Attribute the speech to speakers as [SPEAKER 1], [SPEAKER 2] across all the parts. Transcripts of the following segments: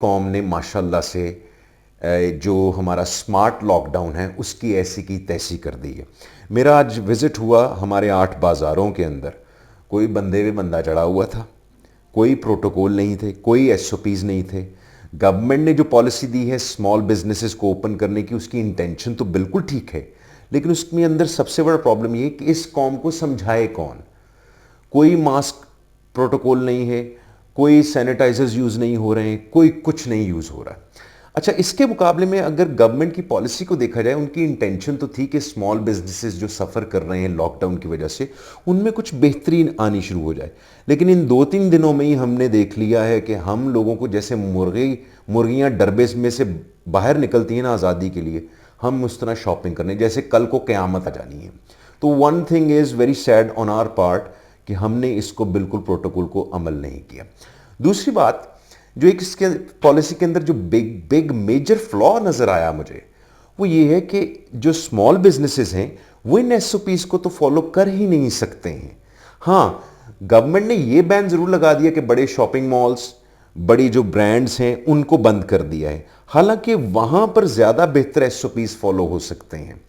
[SPEAKER 1] Com ने माशाल्लाह से जो हमारा स्मार्ट लॉकडाउन है उसकी ऐसी की तैसी कर दी है। मेरा आज विज़िट हुआ हमारे 8 बाज़ारों के अंदर। कोई बंदे पे बंदा चढ़ा हुआ था, कोई प्रोटोकॉल नहीं थे, कोई एसओपीज़ नहीं थे। गवर्नमेंट ने जो पॉलिसी दी है स्मॉल बिजनेसेस को ओपन करने की, उसकी इंटेंशन तो बिल्कुल ठीक है, लेकिन उसमें अंदर सबसे बड़ा प्रॉब्लम ये है कि इस कॉम को समझाए कौन। कोई मास्क प्रोटोकॉल नहीं है, कोई सैनिटाइजर्स यूज़ नहीं हो रहे हैं, कोई कुछ नहीं यूज़ हो रहा है। अच्छा, इसके मुकाबले में अगर गवर्नमेंट की पॉलिसी को देखा जाए, उनकी इंटेंशन तो थी कि स्मॉल बिजनेसेस जो सफ़र कर रहे हैं लॉकडाउन की वजह से, उनमें कुछ बेहतरीन आनी शुरू हो जाए। लेकिन इन 2-3 दिनों में ही हमने देख लिया है कि हम लोगों को जैसे मुर्गियाँ डरबे में से बाहर निकलती हैं ना आज़ादी के लिए, हम उस तरह शॉपिंग करने जैसे कल को क़यामत आ जानी है। तो one thing is very sad on our part कि हमने इसको बिल्कुल प्रोटोकॉल को अमल नहीं किया। दूसरी बात, जो एक इसके पॉलिसी के अंदर जो बिग बिग मेजर फ्लॉ नज़र आया मुझे, वो ये है कि जो स्मॉल बिजनेसेस हैं वो इन एसओपीज को तो फॉलो कर ही नहीं सकते हैं। हाँ, गवर्नमेंट ने ये बैन ज़रूर लगा दिया कि बड़े शॉपिंग मॉल्स, बड़ी जो ब्रांड्स हैं उनको बंद कर दिया है। हालांकि वहाँ पर ज़्यादा बेहतर एसओपीज फॉलो हो सकते हैं,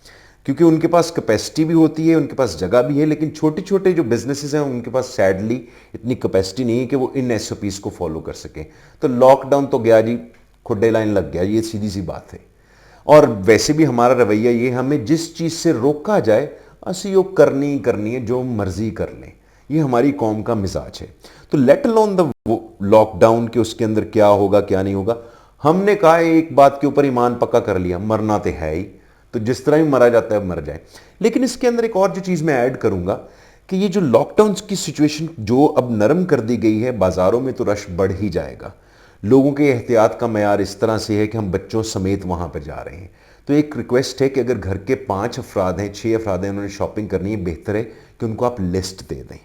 [SPEAKER 1] क्योंकि उनके पास कैपेसिटी भी होती है, उनके पास जगह भी है। लेकिन छोटे छोटे जो बिजनेसेस हैं उनके पास सैडली इतनी कैपेसिटी नहीं है कि वो इन एसओपीज़ को फॉलो कर सकें। तो लॉकडाउन तो गया जी, खुड्डे लाइन लग गया, ये सीधी सी बात है। और वैसे भी हमारा रवैया ये, हमें जिस चीज़ से रोका जाए असी वो करनी ही करनी है, जो मर्जी कर लें, ये हमारी कौम का मिजाज है। तो लेट अलोन द लॉकडाउन के उसके अंदर क्या होगा क्या नहीं होगा, हमने कहा एक बात के ऊपर ईमान पक्का कर लिया, मरना तो है ही, तो जिस तरह भी मरा जाता है मर जाए। लेकिन इसके अंदर एक और जो चीज़ मैं ऐड करूंगा कि ये जो लॉकडाउन की सिचुएशन जो अब नरम कर दी गई है, बाज़ारों में तो रश बढ़ ही जाएगा। लोगों के एहतियात का मयार इस तरह से है कि हम बच्चों समेत वहाँ पर जा रहे हैं। तो एक रिक्वेस्ट है कि अगर घर के 5 अफराद हैं, 6 अफराद हैं, उन्होंने शॉपिंग करनी है, बेहतर है कि उनको आप लिस्ट दे दें।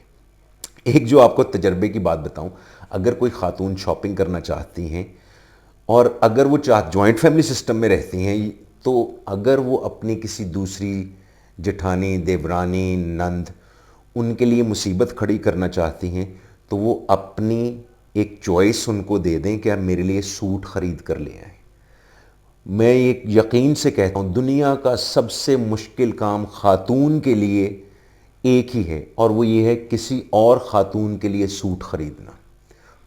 [SPEAKER 1] एक जो आपको तजर्बे की बात बताऊं, अगर कोई खातून शॉपिंग करना चाहती हैं और अगर वो जॉइंट फैमिली सिस्टम में रहती हैं, तो अगर वो अपनी किसी दूसरी जेठानी, देवरानी, नंद, उनके लिए मुसीबत खड़ी करना चाहती हैं, तो वो अपनी एक चॉइस उनको दे दें कि आप मेरे लिए सूट ख़रीद कर ले आएँ। मैं एक यकीन से कहता हूँ दुनिया का सबसे मुश्किल काम खातून के लिए एक ही है, और वो ये है किसी और खातून के लिए सूट ख़रीदना।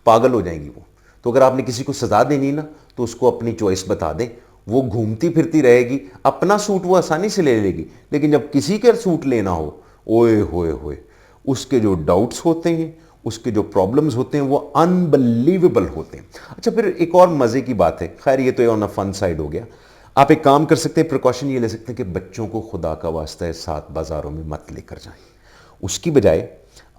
[SPEAKER 1] पागल हो जाएंगी वो। तो अगर आपने किसी को सज़ा देनी ना, तो उसको अपनी चॉइस बता दें, वो घूमती फिरती रहेगी, अपना सूट वो आसानी से ले लेगी, लेकिन जब किसी का सूट लेना हो, ओए होए होए, उसके जो डाउट्स होते हैं, उसके जो प्रॉब्लम्स होते हैं, वो अनबिलीवेबल होते हैं। अच्छा, फिर एक और मज़े की बात है, खैर ये तो ऑन अ फन साइड हो गया। आप एक काम कर सकते हैं, प्रिकॉशन ये ले सकते हैं कि बच्चों को खुदा का वास्ता है साथ बाज़ारों में मत लेकर जाएं। उसकी बजाय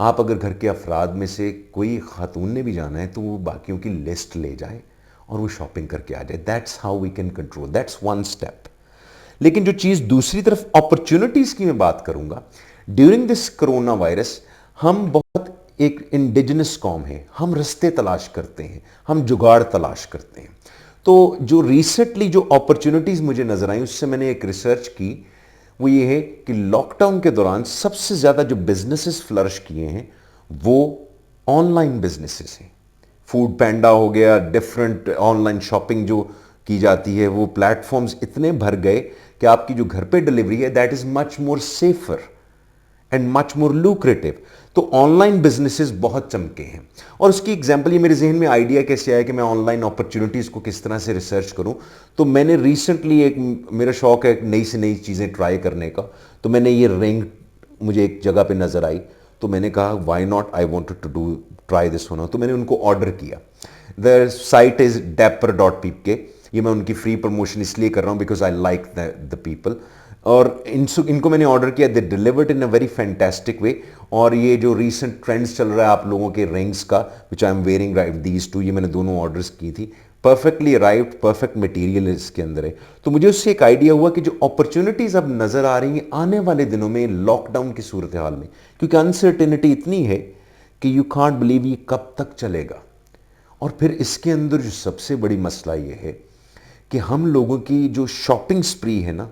[SPEAKER 1] आप अगर घर के अफराद में से कोई खातून ने भी जाना है, तो वो बाकियों की लिस्ट ले जाए और वो शॉपिंग करके आ जाए। That's how we can control, that's one step. लेकिन जो चीज़ दूसरी तरफ अपॉर्चुनिटीज़ की मैं बात करूंगा, ड्यूरिंग दिस कोरोना वायरस हम बहुत एक इंडिजिनस कौम है, हम रास्ते तलाश करते हैं, हम जुगाड़ तलाश करते हैं। तो जो रिसेंटली जो अपॉर्चुनिटीज़ मुझे नज़र आई, उससे मैंने एक रिसर्च की, वो ये है कि लॉकडाउन के दौरान सबसे ज़्यादा जो बिजनेसेस फ्लरिश किए हैं वो ऑनलाइन बिजनेसेस हैं। फूड पैंडा हो गया, डिफरेंट ऑनलाइन शॉपिंग जो की जाती है, वो प्लेटफॉर्म्स इतने भर गए कि आपकी जो घर पे डिलीवरी है that is much more safer and much more lucrative. तो ऑनलाइन बिजनेसेस बहुत चमके हैं। और उसकी एग्जांपल, ये मेरे जहन में आइडिया कैसे आया कि मैं ऑनलाइन अपॉर्चुनिटीज़ को किस तरह से रिसर्च करूं, तो मैंने रिसेंटली एक, मेरा शौक है नई से नई चीज़ें ट्राई करने का, तो मैंने ये रिंग मुझे एक जगह पे नज़र आई, तो मैंने कहा why not, I wanted to do try this one, तो मैंने उनको ऑर्डर किया। The site is dapper.pk। ये मैं उनकी फ्री प्रमोशन इसलिए कर रहा हूँ because I like the people. और इनको मैंने ऑर्डर किया, they delivered in a very fantastic way. और ये जो रीसेंट ट्रेंड्स चल रहा है आप लोगों के रिंग्स का, which I am wearing right these two, ये मैंने दोनों ऑर्डर्स की थी, परफेक्टली अराइव्ड, परफेक्ट मटेरियल इसके अंदर है। तो मुझे उससे एक आइडिया हुआ कि जो अपॉर्चुनिटीज़ अब नज़र आ रही हैं आने वाले दिनों में लॉकडाउन की सूरत हाल में, क्योंकि अनसर्टेनिटी इतनी है कि यू कांट बिलीव ये कब तक चलेगा। और फिर इसके अंदर जो सबसे बड़ी मसला ये है कि हम लोगों की जो शॉपिंग स्प्री है ना,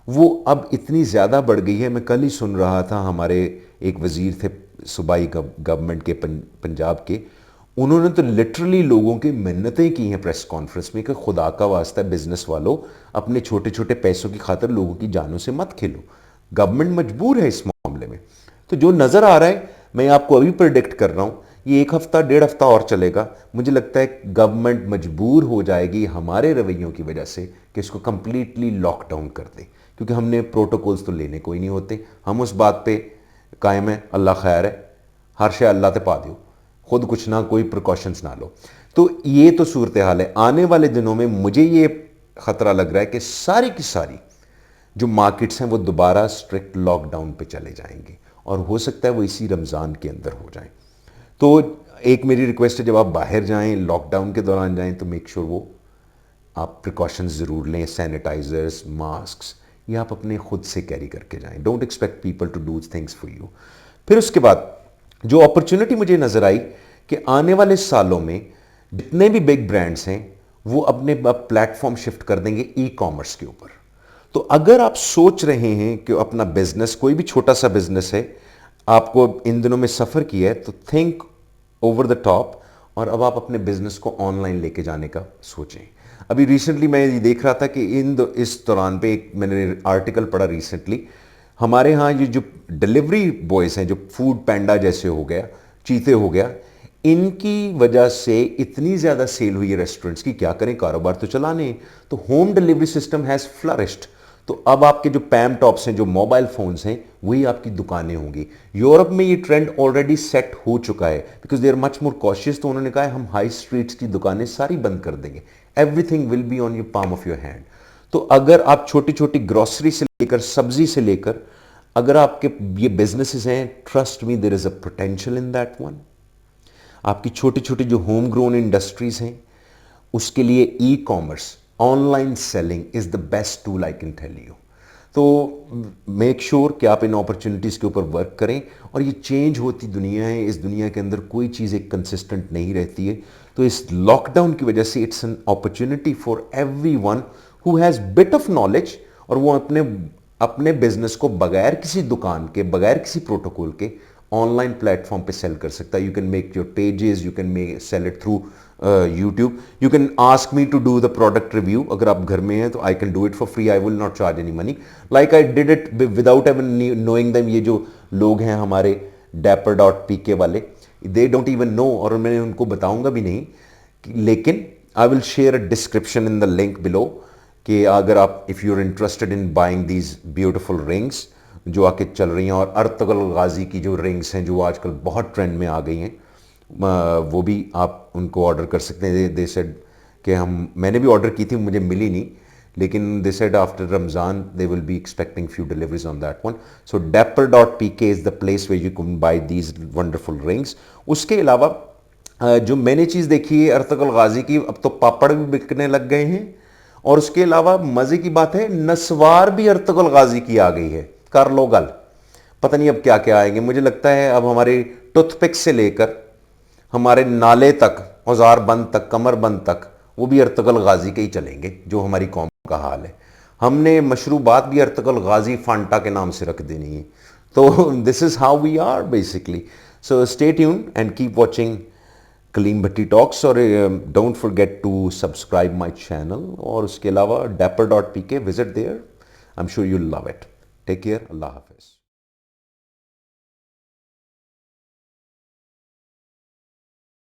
[SPEAKER 1] वो अब इतनी ज़्यादा बढ़ गई है। मैं कल ही सुन रहा था, हमारे एक वज़ीर थे सूबाई गवर्नमेंट के, पंजाब के, उन्होंने तो लिटरली लोगों की मिन्नतें की हैं प्रेस कॉन्फ्रेंस में कि खुदा का वास्ता बिजनेस वालों, अपने छोटे छोटे पैसों की खातिर लोगों की जानों से मत खेलो। गवर्नमेंट मजबूर है इस मामले में। तो जो नज़र आ रहा है, मैं आपको अभी प्रिडिक्ट कर रहा हूँ, ये एक हफ्ता डेढ़ हफ्ता और चलेगा। मुझे लगता है गवर्नमेंट मजबूर हो जाएगी हमारे रवैयों की वजह से कि इसको कंप्लीटली लॉकडाउन कर दे, क्योंकि हमने प्रोटोकॉल्स तो लेने कोई नहीं होते। हम उस बात पे कायम है, अल्लाह खैर है, हर शे अल्लाह ते पा दो, खुद कुछ ना कोई प्रिकॉशंस ना लो। तो ये तो सूरत हाल है। आने वाले दिनों में मुझे ये ख़तरा लग रहा है कि सारी की सारी जो मार्केट्स हैं वो दोबारा स्ट्रिक्ट लॉकडाउन पे चले जाएंगे, और हो सकता है वो इसी रमज़ान के अंदर हो जाएं। तो एक मेरी रिक्वेस्ट है, जब आप बाहर जाएं लॉकडाउन के दौरान जाएं तो मेक श्योर वो आप प्रिकॉशंस ज़रूर लें, सैनिटाइजर्स, मास्क, ये आप अपने खुद से कैरी करके जाएं। Don't expect people to do things for you. फिर उसके बाद जो अपॉर्चुनिटी मुझे नज़र आई कि आने वाले सालों में जितने भी बिग ब्रांड्स हैं वो अपने प्लेटफॉर्म शिफ्ट कर देंगे ई कॉमर्स के ऊपर। तो अगर आप सोच रहे हैं कि अपना बिजनेस, कोई भी छोटा सा बिजनेस है, आपको इन दिनों में सफ़र किया है, तो थिंक ओवर द टॉप, और अब आप अपने बिजनेस को ऑनलाइन लेके जाने का सोचें। अभी रिसेंटली मैं ये देख रहा था कि इस दौरान पे एक मैंने आर्टिकल पढ़ा रिसेंटली, हमारे यहाँ ये जो डिलीवरी बॉयज़ हैं, जो फूड पैंडा जैसे हो गया, चीते हो गया, इनकी वजह से इतनी ज़्यादा सेल हुई है रेस्टोरेंट्स की, क्या करें, कारोबार तो चलाने हैं। तो home delivery system has flourished. तो अब आपके जो पैम टॉप्स हैं, जो मोबाइल फ़ोन्स हैं, वही आपकी दुकानें होंगी। यूरोप में ये ट्रेंड ऑलरेडी सेट हो चुका है, because they are much more cautious. तो उन्होंने कहा है हम हाई स्ट्रीट्स की दुकानें सारी बंद कर देंगे, everything will be on your palm of your hand. तो अगर आप छोटी छोटी ग्रॉसरी से लेकर सब्जी से लेकर, अगर आपके ये बिजनेसेस हैं, trust me there is a potential in that one. आपकी छोटी छोटी जो होम ग्रोन इंडस्ट्रीज हैं, उसके लिए e commerce, online selling is the best tool I can tell you. तो मेक श्योर कि आप इन अपॉर्चुनिटीज़ के ऊपर वर्क करें। और ये चेंज होती दुनिया है, इस दुनिया के अंदर कोई चीज़ एक कंसिस्टेंट नहीं रहती है। तो इस लॉकडाउन की वजह से it's an opportunity for everyone who has bit of knowledge, और वो अपने अपने बिजनेस को बगैर किसी दुकान के, बगैर किसी प्रोटोकॉल के ऑनलाइन प्लेटफॉर्म पे सेल कर सकता है। You can make your pages, you can make sell it through YouTube, you can ask me to do the product review. अगर आप घर में हैं तो I can do it for free, I will not charge any money, like I did it without even knowing them. ये जो लोग हैं हमारे dapper.pk वाले, दे डोंट इवन नो, और मैं उनको बताऊंगा भी नहीं। लेकिन I will share a description in the link below कि अगर आप, if you are interested in buying these beautiful rings जो आके चल रही हैं, और अर्तगल गाजी की जो रिंग्स हैं जो आजकल बहुत ट्रेंड में आ गई हैं, वो भी आप उनको ऑर्डर कर सकते हैं। दे सेड कि मैंने भी ऑर्डर की थी, मुझे मिली नहीं, लेकिन they said after Ramzan they will be expecting few deliveries on that one. So dapper.pk is the place way you can buy these wonderful rings. उसके अलावा जो मैंने चीज़ देखी है अर्तगल गाजी की, अब तो पापड़ भी बिकने लग गए हैं, और उसके अलावा मज़े की बात है, नस्वार भी अर्तगल गाजी की आ गई है। कर लो गल, पता नहीं अब क्या क्या आएंगे। मुझे लगता है अब हमारे टूथपिक से लेकर हमारे नाले तक, औजार बंद तक, कमर बंद तक, वो भी अर्तगल गाजी के ही चलेंगे, जो हमारी कौम का हाल है। हमने मशरूबात भी अर्तगल गाजी फांटा के नाम से रख देनी है। तो this is how we are basically. So stay tune and keep watching Kaleem Bhatti talks, और don't forget to subscribe my channel. और उसके अलावा dapper.pk, visit there, I am sure you love it. Take care, Allah हाफिज़।